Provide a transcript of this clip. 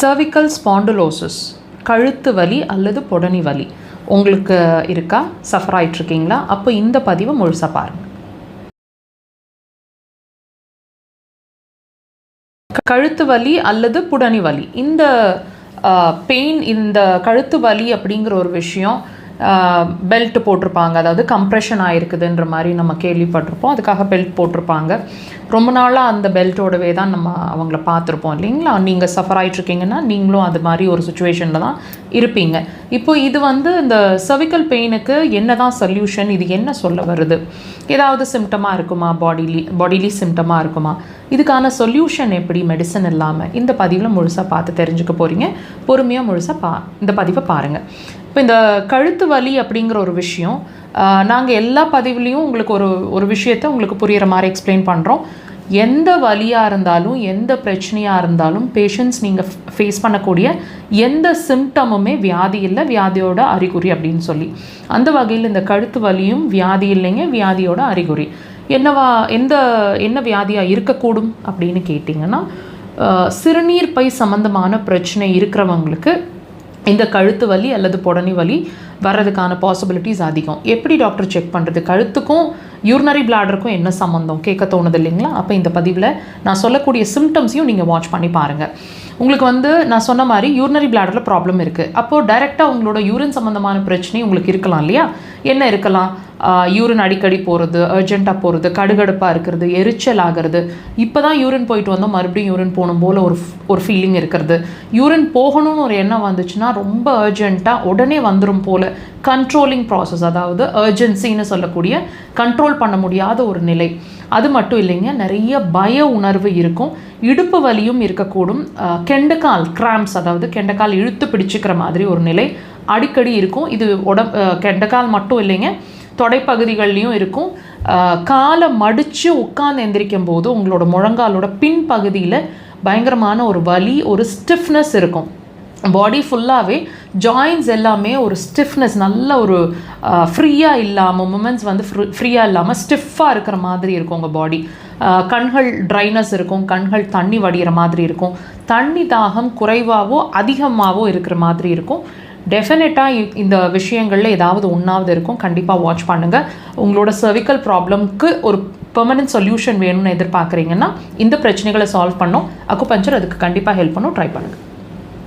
cervical spondylosis கழுத்து வலி அல்லது பொடனி வலி உங்களுக்கு இருக்கா, சஃபர் ஆகிட்ருக்கீங்களா? அப்போ இந்த பதிவை முழுசாக பாருங்கள். கழுத்து வலி அல்லது புடனி வலி, இந்த பெயின், இந்த கழுத்து வலி அப்படிங்கிற ஒரு விஷயம் பெல்ட் போட்டிருப்பாங்க, அதாவது கம்ப்ரெஷன் ஆகிருக்குதுன்ற மாதிரி நம்ம கேள்விப்பட்டிருப்போம். அதுக்காக பெல்ட் போட்டிருப்பாங்க. ரொம்ப நாளாக அந்த பெல்ட்டோடவே தான் நம்ம அவங்கள பார்த்துருப்போம் இல்லைங்களா? நீங்கள் சஃபர் ஆகிட்ருக்கீங்கன்னா நீங்களும் அது மாதிரி ஒரு சுச்சுவேஷனில் தான் இருப்பீங்க. இப்போ இது இந்த சர்விக்கல் பெயினுக்கு என்ன தான் சொல்யூஷன், இது என்ன சொல்ல வருது, ஏதாவது சிம்டமாக இருக்குமா, பாடிலி சிம்டமாக இருக்குமா, இதுக்கான சொல்யூஷன் எப்படி மெடிசன் இல்லாமல், இந்த பதிவில் முழுசாக பார்த்து தெரிஞ்சுக்க போகிறீங்க. பொறுமையாக முழுசாக இந்த பதிவை பாருங்கள். இப்போ இந்த கழுத்து வலி அப்படிங்கிற ஒரு விஷயம் நாங்கள் எல்லா பதிவுலேயும் உங்களுக்கு ஒரு விஷயத்தை உங்களுக்கு புரிகிற மாதிரி எக்ஸ்பிளைன் பண்ணுறோம். எந்த வலியாக இருந்தாலும், எந்த பிரச்சனையாக இருந்தாலும், பேஷண்ட்ஸ் நீங்கள் ஃபேஸ் பண்ணக்கூடிய எந்த சிம்டமுமே வியாதி இல்லை, வியாதியோட அறிகுறி அப்படின்னு சொல்லி. அந்த வகையில் இந்த கழுத்து வலியும் வியாதி இல்லைங்க, வியாதியோட அறிகுறி. என்ன வியாதியாக இருக்கக்கூடும் அப்படின்னு கேட்டிங்கன்னா, சிறுநீர் பை சம்மந்தமான பிரச்சனை இருக்கிறவங்களுக்கு இந்த கழுத்து வலி அல்லது பொடனி வலி வர்றதுக்கான பாசிபிலிட்டிஸ் அதிகம். எப்படி டாக்டர் செக் பண்ணுறது? கழுத்துக்கும் யூரினரி பிளாடருக்கும் என்ன சம்மந்தம் கேட்க தோணுது இல்லைங்களா? அப்போ இந்த பதிவில் நான் சொல்லக்கூடிய சிம்டம்ஸையும் நீங்கள் வாட்ச் பண்ணி பாருங்கள். உங்களுக்கு நான் சொன்ன மாதிரி யூரினரி பிளாடரில் ப்ராப்ளம் இருக்குது. அப்போது டைரெக்டாக உங்களோட யூரின் சம்மந்தமான பிரச்சனை உங்களுக்கு இருக்கலாம் இல்லையா? என்ன இருக்கலாம்? யூரின் அடிக்கடி போகிறது, அர்ஜென்ட்டாக போகிறது, கடுகடுப்பாக இருக்கிறது, எரிச்சல் ஆகிறது, இப்போ தான் யூரின் போயிட்டு வந்தோம் மறுபடியும் யூரின் போகணும் போல் ஒரு ஃபீலிங் இருக்கிறது, யூரின் போகணும்னு ஒரு எண்ணம் வந்துச்சுன்னா ரொம்ப அர்ஜென்ட்டாக உடனே வந்துடும் போல், கண்ட்ரோலிங் ப்ராசஸ், அதாவது அர்ஜென்சின்னு சொல்லக்கூடிய கண்ட்ரோல் பண்ண முடியாத ஒரு நிலை. அது மட்டும் இல்லைங்க, நிறைய பய உணர்வு இருக்கும், இடுப்பு வலியும் இருக்கக்கூடும், கெண்டக்கால் கிராம்ஸ், அதாவது கெண்டக்கால் இழுத்து பிடிச்சிக்கிற மாதிரி ஒரு நிலை அடிக்கடி இருக்கும். இது கெண்டக்கால் மட்டும் இல்லைங்க, தொடைப்பகுதிகள்லையும் இருக்கும். காலை மடித்து உட்கார்ந்து எந்திரிக்கும் போது உங்களோட முழங்காலோட பின்பகுதியில் பயங்கரமான ஒரு வலி, ஒரு ஸ்டிஃப்னஸ் இருக்கும். பாடி ஃபுல்லாகவே ஜாயின்ஸ் எல்லாமே ஒரு ஸ்டிஃப்னஸ், நல்ல ஒரு ஃப்ரீயாக இல்லாமல், மூமெண்ட்ஸ் ஃப்ரீயாக இல்லாமல் ஸ்டிஃபாக இருக்கிற மாதிரி இருக்கும் உங்கள் பாடி. கண்கள் ட்ரைனஸ் இருக்கும், கண்கள் தண்ணி வடிகிற மாதிரி இருக்கும், தண்ணி தாகம் குறைவாகவோ அதிகமாகவோ இருக்கிற மாதிரி இருக்கும். டெஃபினட்டாக இந்த விஷயங்களில் ஏதாவது ஒன்றாவது இருக்கும். கண்டிப்பாக வாட்ச் பண்ணுங்கள். உங்களோட சர்விக்கல் ப்ராப்ளம்க்கு ஒரு பெர்மனன்ட் சொல்யூஷன் வேணும்னு எதிர்பார்க்குறீங்கன்னா, இந்த பிரச்சனைகளை சால்வ் பண்ணோம், அக்குபஞ்சர் அதுக்கு கண்டிப்பாக ஹெல்ப் பண்ணும். ட்ரை பண்ணுங்கள்.